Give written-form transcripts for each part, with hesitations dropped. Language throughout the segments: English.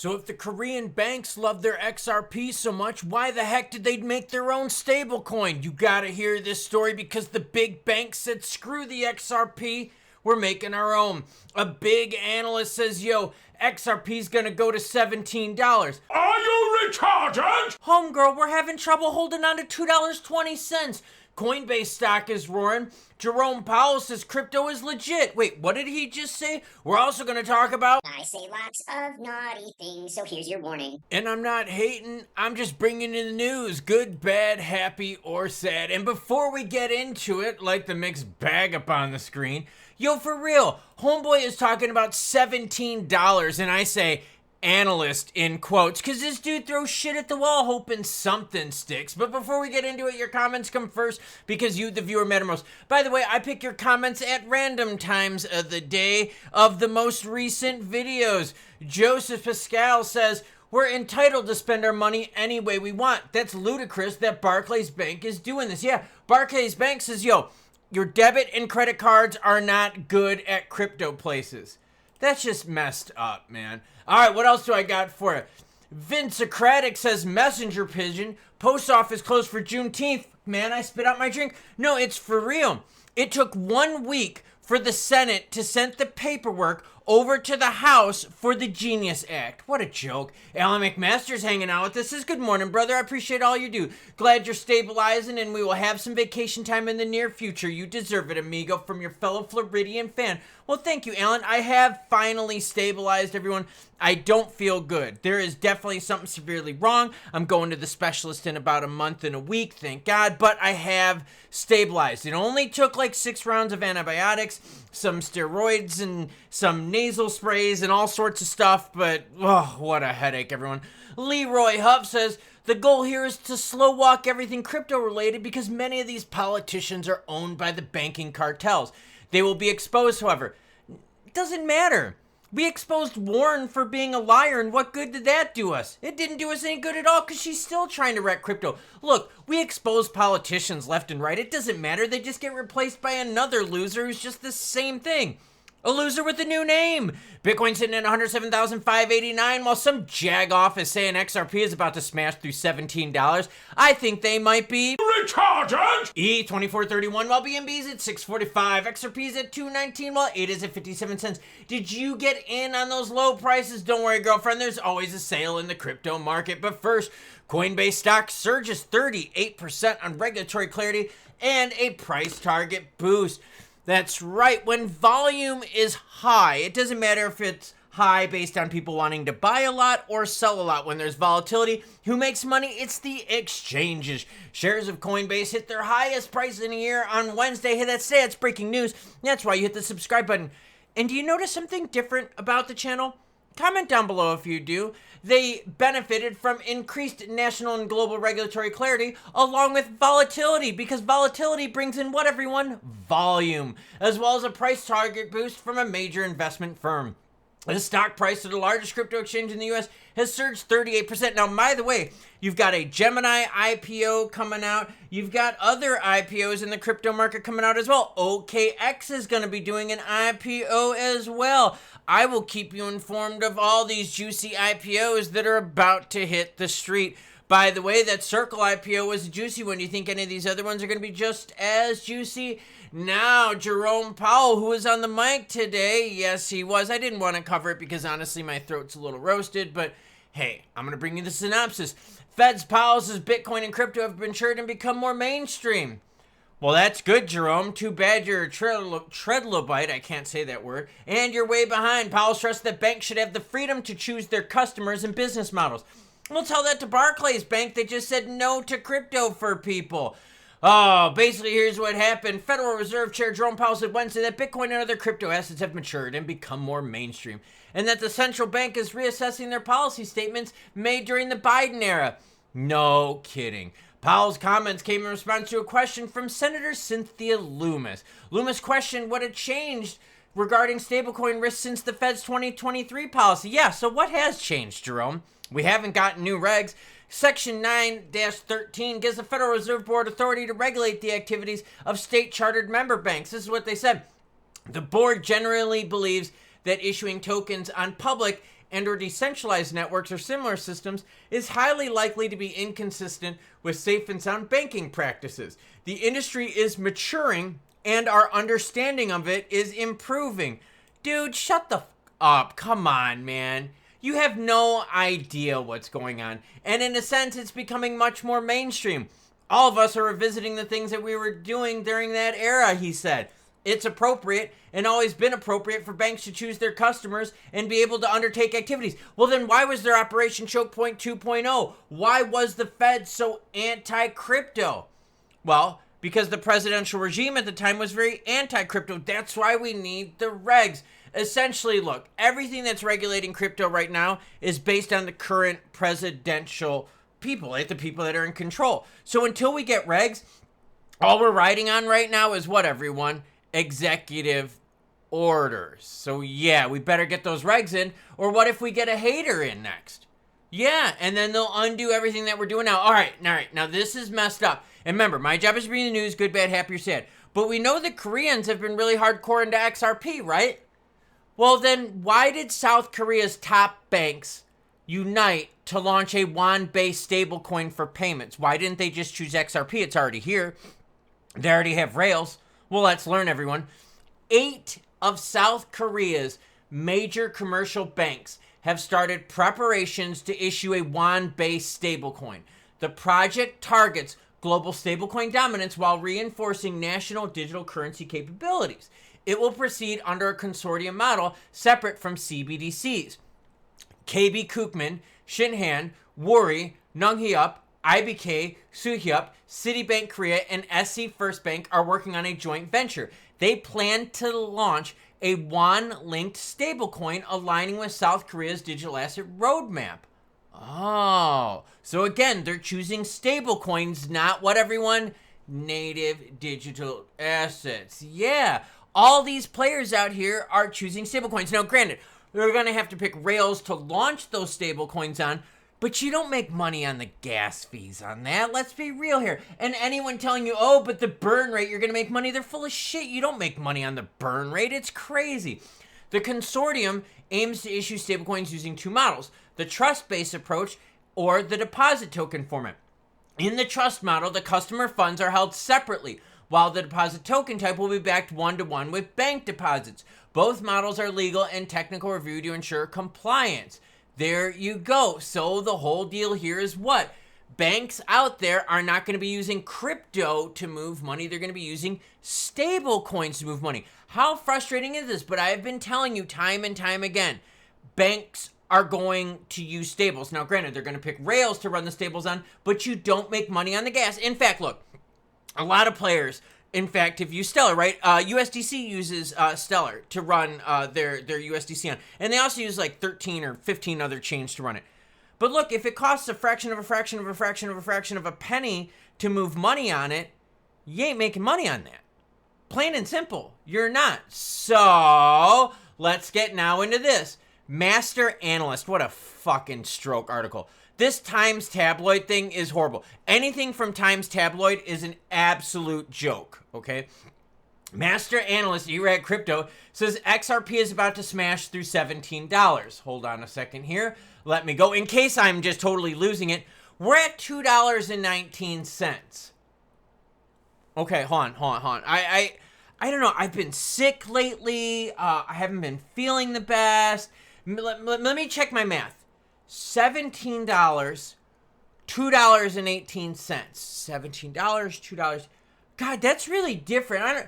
So if the Korean banks love their XRP so much, why the heck did they make their own stablecoin? You gotta hear this story because the big banks said, screw the XRP, we're making our own. A big analyst says, yo, XRP's gonna go to $17. Are you retarded? Homegirl, we're having trouble holding on to $2.20. Coinbase stock is roaring. Jerome Powell says crypto is legit. Wait, what did he just say? We're also going to talk about... I say lots of naughty things, so here's your warning. And I'm not hating, I'm just bringing in the news. Good, bad, happy, or sad. And before we get into it, like the mixed bag up on the screen, yo, for real, homeboy is talking about $17, and I say... analyst in quotes, because this dude throws shit at the wall hoping something sticks. But before we get into it, your comments come first because you, the viewer, matter most. By the way, I pick your comments at random times of the day of the most recent videos. Joseph Pascal says, we're entitled to spend our money any way we want. That's ludicrous that Barclays Bank is doing this. Yeah, Barclays Bank says, yo, your debit and credit cards are not good at crypto places. That's just messed up, man. All right, what else do I got for you? Vincecratic says messenger pigeon. Post office closed for Juneteenth. Man, I spit out my drink. No, it's for real. It took 1 week for the Senate to send the paperwork over to the House for the Genius Act. What a joke. Alan McMaster's hanging out with us. Says, good morning, brother. I appreciate all you do. Glad you're stabilizing, and we will have some vacation time in the near future. You deserve it, amigo, from your fellow Floridian fan. Well, thank you, Alan. I have finally stabilized, everyone. I don't feel good. There is definitely something severely wrong. I'm going to the specialist in about a month and a week, thank God, but I have stabilized. It only took like 6 rounds of antibiotics, some steroids, and some nasal sprays, and all sorts of stuff, but oh, what a headache, everyone. Leroy Huff says, the goal here is to slow walk everything crypto related because many of these politicians are owned by the banking cartels. They will be exposed, however. It doesn't matter. We exposed Warren for being a liar, and what good did that do us? It didn't do us any good at all because she's still trying to wreck crypto. Look, we expose politicians left and right. It doesn't matter. They just get replaced by another loser who's just the same thing. A loser with a new name. Bitcoin sitting at 107,589 while some jagoff is saying XRP is about to smash through $17. I think they might be retarded. E2431 while BNB's at 645. XRP's at 219 while ADA is at 57 cents. Did you get in on those low prices? Don't worry, girlfriend. There's always a sale in the crypto market. But first, Coinbase stock surges 38% on regulatory clarity and a price target boost. That's right, when volume is high, it doesn't matter if it's high based on people wanting to buy a lot or sell a lot. When there's volatility, who makes money? It's the exchanges. Shares of Coinbase hit their highest price in a year on Wednesday. Hey, that's breaking news. That's why you hit the subscribe button. And do you notice something different about the channel? Comment down below if you do. They benefited from increased national and global regulatory clarity along with volatility, because volatility brings in what, everyone? Volume, as well as a price target boost from a major investment firm. The stock price of the largest crypto exchange in the US has surged 38%. Now, by the way, you've got a Gemini IPO coming out. You've got other IPOs in the crypto market coming out as well. OKX is going to be doing an IPO as well. I will keep you informed of all these juicy IPOs that are about to hit the street. By the way, that Circle IPO was a juicy one. Do you think any of these other ones are going to be just as juicy? Now, Jerome Powell, who was on the mic today, yes, he was. I didn't want to cover it because, honestly, my throat's a little roasted, but hey, I'm going to bring you the synopsis. Feds Powell says Bitcoin and crypto have matured and become more mainstream. Well, that's good, Jerome. Too bad you're a treadlobite, I can't say that word, and you're way behind. Powell stressed that banks should have the freedom to choose their customers and business models. We'll tell that to Barclays Bank. They just said no to crypto for people. Oh, basically, here's what happened. Federal Reserve Chair Jerome Powell said Wednesday that Bitcoin and other crypto assets have matured and become more mainstream, and that the central bank is reassessing their policy statements made during the Biden era. No kidding. Powell's comments came in response to a question from Senator Cynthia Loomis. Loomis questioned what had changed regarding stablecoin risk since the Fed's 2023 policy. Yeah, so what has changed, Jerome? We haven't gotten new regs. Section 9-13 gives the Federal Reserve Board authority to regulate the activities of state-chartered member banks. This is what they said. The board generally believes that issuing tokens on public and or decentralized networks or similar systems is highly likely to be inconsistent with safe and sound banking practices. The industry is maturing and our understanding of it is improving. Dude, shut the up. Come on, man. You have no idea what's going on. And in a sense, it's becoming much more mainstream. All of us are revisiting the things that we were doing during that era, he said. It's appropriate and always been appropriate for banks to choose their customers and be able to undertake activities. Well, then why was there Operation Choke Point 2.0? Why was the Fed so anti-crypto? Well, because the presidential regime at the time was very anti-crypto. That's why we need the regs. Essentially, look, everything that's regulating crypto right now is based on the current presidential people, like the people that are in control. So until we get regs, all we're riding on right now is what, everyone? Executive orders. So yeah, we better get those regs in, or what if we get a hater in next? Yeah, and then they'll undo everything that we're doing now. All right, now this is messed up. And remember, my job is to bring the news, good, bad, happy, or sad. But we know the Koreans have been really hardcore into XRP, right? Well, then why did South Korea's top banks unite to launch a won-based stablecoin for payments? Why didn't they just choose XRP? It's already here. They already have rails. Well, let's learn, everyone. 8 of South Korea's major commercial banks have started preparations to issue a won-based stablecoin. The project targets global stablecoin dominance while reinforcing national digital currency capabilities. It will proceed under a consortium model separate from CBDCs. KB Kookmin, Shinhan, Woori, Nunghyup, IBK, Suhyup, Citibank Korea, and SC First Bank are working on a joint venture. They plan to launch a won-linked stablecoin aligning with South Korea's digital asset roadmap. Oh, so again, they're choosing stablecoins, not what everyone? Native digital assets. Yeah, all these players out here are choosing stablecoins. Now, granted, they're going to have to pick rails to launch those stablecoins on, but you don't make money on the gas fees on that. Let's be real here. And anyone telling you, oh, but the burn rate, you're going to make money, they're full of shit. You don't make money on the burn rate. It's crazy. The consortium aims to issue stablecoins using 2 models, the trust-based approach or the deposit token format. In the trust model, the customer funds are held separately, while the deposit token type will be backed one-to-one with bank deposits. Both models are legal and technical review to ensure compliance. There you go. So the whole deal here is what? Banks out there are not going to be using crypto to move money. They're going to be using stable coins to move money. How frustrating is this? But I have been telling you time and time again, banks are going to use stables. Now, granted, they're going to pick rails to run the stables on, but you don't make money on the gas. In fact, look, a lot of players, in fact, have used Stellar, right? USDC uses Stellar to run their USDC on. And they also use like 13 or 15 other chains to run it. But look, if it costs a fraction of a fraction of a fraction of a fraction of a penny to move money on it, you ain't making money on that. Plain and simple, you're not. So let's get now into this. Master Analyst, what a fucking stroke article. This Times Tabloid thing is horrible. Anything from Times Tabloid is an absolute joke, okay? Master Analyst, Erag Crypto, says XRP is about to smash through $17. Hold on a second here. Let me go. In case I'm just totally losing it, we're at $2.19. Okay, hold on. I don't know. I've been sick lately. I haven't been feeling the best. Let me check my math. $17, $2.18. $17, $2. God, that's really different.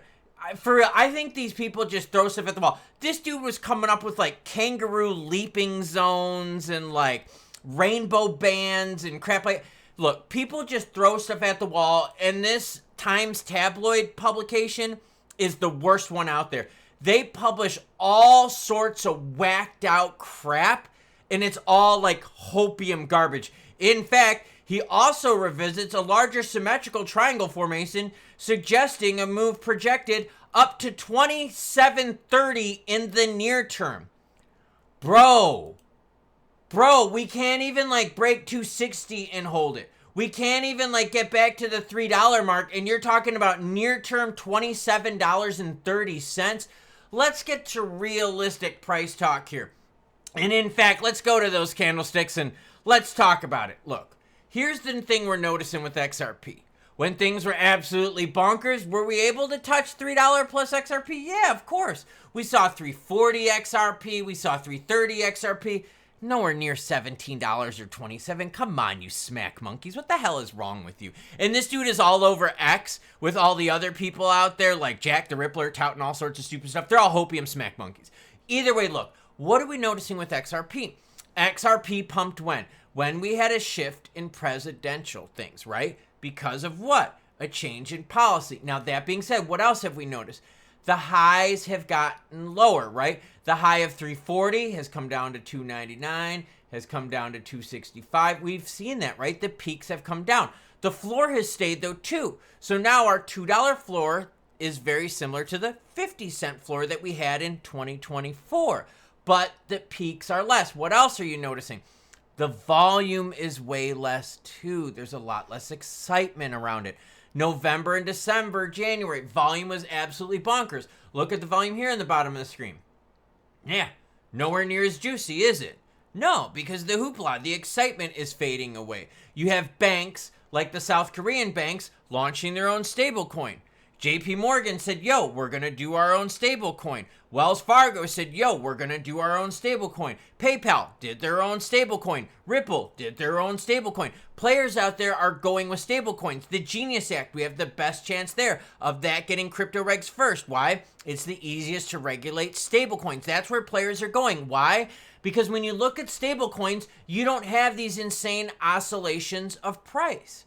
For real, I think these people just throw stuff at the wall. This dude was coming up with like kangaroo leaping zones and like rainbow bands and crap like. Look, people just throw stuff at the wall, and this Times Tabloid publication is the worst one out there. They publish all sorts of whacked out crap, and it's all like hopium garbage. In fact, he also revisits a larger symmetrical triangle formation, suggesting a move projected up to 2730 in the near term. Bro, we can't even like break 260 and hold it. We can't even like get back to the $3 mark, and you're talking about near term $27.30. Let's get to realistic price talk here. And in fact, let's go to those candlesticks and let's talk about it. Look, here's the thing we're noticing with XRP. When things were absolutely bonkers, were we able to touch $3 plus XRP? Yeah, of course. We saw 340 XRP, we saw 330 XRP, nowhere near $17 or 27. Come on, you smack monkeys. What the hell is wrong with you? And this dude is all over X with all the other people out there like Jack the Rippler touting all sorts of stupid stuff. They're all hopium smack monkeys. Either way, look, what are we noticing with XRP? XRP pumped when? When we had a shift in presidential things, right? Because of what? A change in policy. Now, that being said, what else have we noticed? The highs have gotten lower, right? The high of 340 has come down to 299, has come down to 265. We've seen that, right? The peaks have come down. The floor has stayed, though, too. So now our $2 floor is very similar to the 50-cent floor that we had in 2024. But the peaks are less. What else are you noticing? The volume is way less, too. There's a lot less excitement around it. November and December, January, volume was absolutely bonkers. Look at the volume here in the bottom of the screen. Yeah, nowhere near as juicy, is it? No, because the hoopla, the excitement is fading away. You have banks, like the South Korean banks, launching their own stablecoin. JP Morgan said, yo, we're going to do our own stablecoin. Wells Fargo said, yo, we're going to do our own stablecoin. PayPal did their own stablecoin. Ripple did their own stablecoin. Players out there are going with stablecoins. The Genius Act, we have the best chance there of that getting crypto regs first. Why? It's the easiest to regulate stablecoins. That's where players are going. Why? Because when you look at stablecoins, you don't have these insane oscillations of price.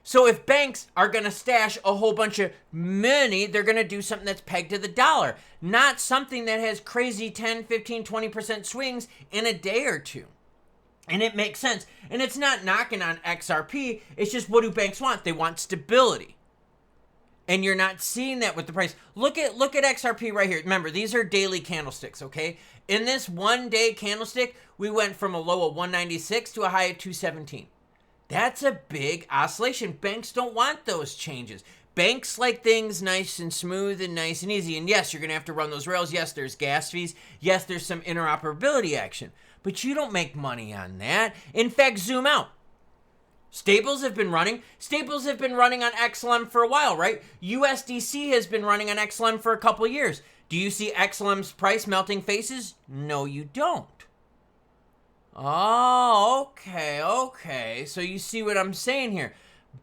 So if banks are going to stash a whole bunch of money, they're going to do something that's pegged to the dollar, not something that has crazy 10, 15, 20% swings in a day or two. And it makes sense. And it's not knocking on XRP. It's just, what do banks want? They want stability. And you're not seeing that with the price. Look at XRP right here. Remember, these are daily candlesticks, okay? In this one-day candlestick, we went from a low of 196 to a high of 217. That's a big oscillation. Banks don't want those changes. Banks like things nice and smooth and nice and easy. And yes, you're going to have to run those rails. Yes, there's gas fees. Yes, there's some interoperability action. But you don't make money on that. In fact, zoom out. Stables have been running. Stables have been running on XLM for a while, right? USDC has been running on XLM for a couple of years. Do you see XLM's price melting faces? No, you don't. Oh, okay. So you see what I'm saying here.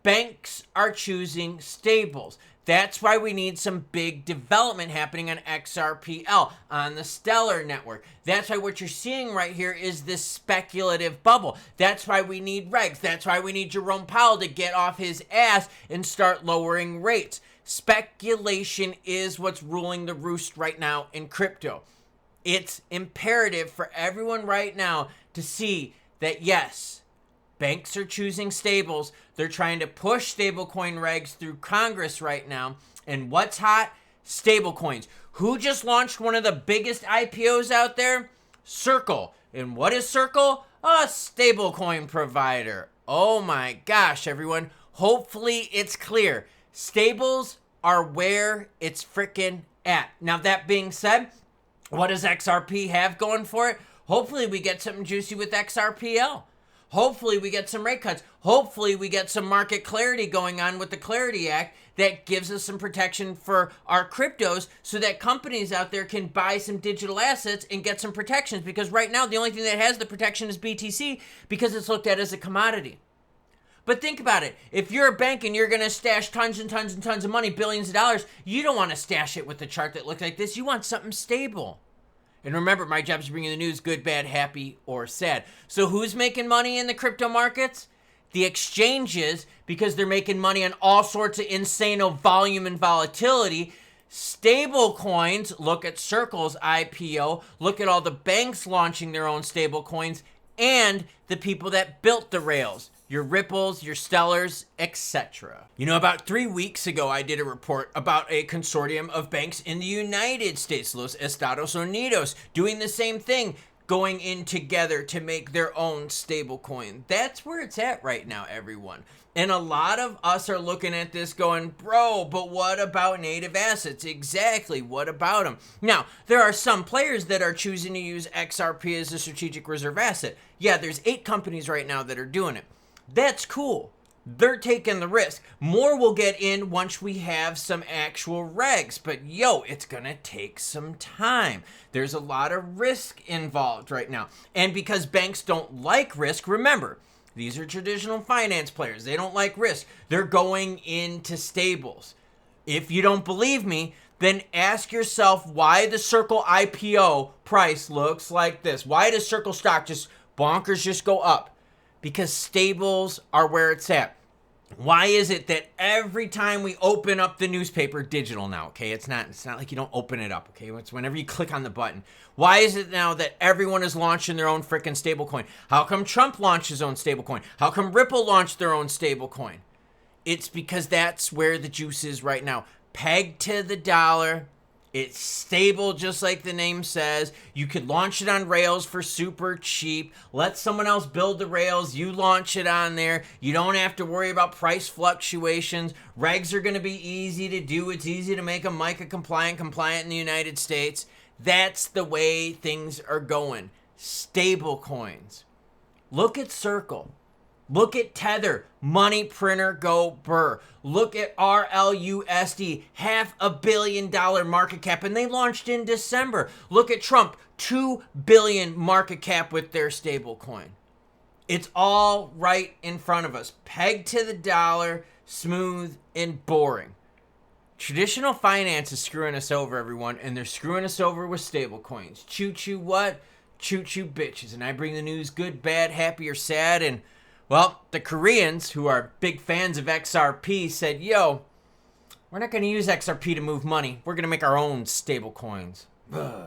Banks are choosing stables. That's why we need some big development happening on XRPL, on the Stellar network. That's why what you're seeing right here is this speculative bubble. That's why we need regs. That's why we need Jerome Powell to get off his ass and start lowering rates. Speculation is what's ruling the roost right now in crypto. It's imperative for everyone right now to see that, yes, banks are choosing stables. They're trying to push stablecoin regs through Congress right now. And what's hot? Stablecoins. Who just launched one of the biggest IPOs out there? Circle. And what is Circle? A stablecoin provider. Oh my gosh, everyone. Hopefully it's clear. Stables are where it's frickin' at. Now, that being said, what does XRP have going for it? Hopefully we get something juicy with XRPL. Hopefully we get some rate cuts. Hopefully we get some market clarity going on with the Clarity Act that gives us some protection for our cryptos so that companies out there can buy some digital assets and get some protections. Because right now the only thing that has the protection is BTC because it's looked at as a commodity. But think about it. If you're a bank and you're going to stash tons and tons and tons of money, billions of dollars, you don't want to stash it with a chart that looks like this. You want something stable. And remember, my job is to bring you the news, good, bad, happy, or sad. So who's making money in the crypto markets? The exchanges, because they're making money on all sorts of insane volume and volatility. Stable coins, look at Circle's IPO, look at all the banks launching their own stable coins, and the people that built the rails. Your Ripples, your Stellars, etc. You know, about 3 weeks ago, I did a report about a consortium of banks in the United States, Los Estados Unidos, doing the same thing, going in together to make their own stablecoin. That's where it's at right now, everyone. And a lot of us are looking at this going, bro, but what about native assets? Exactly, what about them? Now, there are some players that are choosing to use XRP as a strategic reserve asset. Yeah, there's 8 companies right now that are doing it. That's cool. They're taking the risk. More will get in once we have some actual regs. But yo, it's going to take some time. There's a lot of risk involved right now. And because banks don't like risk, remember, these are traditional finance players. They don't like risk. They're going into stables. If you don't believe me, then ask yourself why the Circle IPO price looks like this. Why does Circle stock bonkers just go up? Because stables are where it's at. Why is it that every time we open up the newspaper, digital now, okay? It's not like you don't open it up, okay? It's whenever you click on the button. Why is it now that everyone is launching their own freaking stablecoin? How come Trump launched his own stablecoin? How come Ripple launched their own stablecoin? It's because that's where the juice is right now. Pegged to the dollar. It's stable, just like the name says. You could launch it on rails for super cheap. Let someone else build the rails. You launch it on there. You don't have to worry about price fluctuations. Regs are going to be easy to do. It's easy to make them MiCA compliant in the United States. That's the way things are going. Stable coins. Look at Circle. Look at Tether, money printer, go burr. Look at RLUSD, $500 million market cap, and they launched in December. Look at Trump, $2 billion market cap with their stable coin. It's all right in front of us. Pegged to the dollar, smooth and boring. Traditional finance is screwing us over, everyone, and they're screwing us over with stable coins. Choo-choo what? Choo-choo bitches. And I bring the news good, bad, happy, or sad, and well, the Koreans, who are big fans of XRP, said, yo, we're not going to use XRP to move money. We're going to make our own stable coins. Ugh.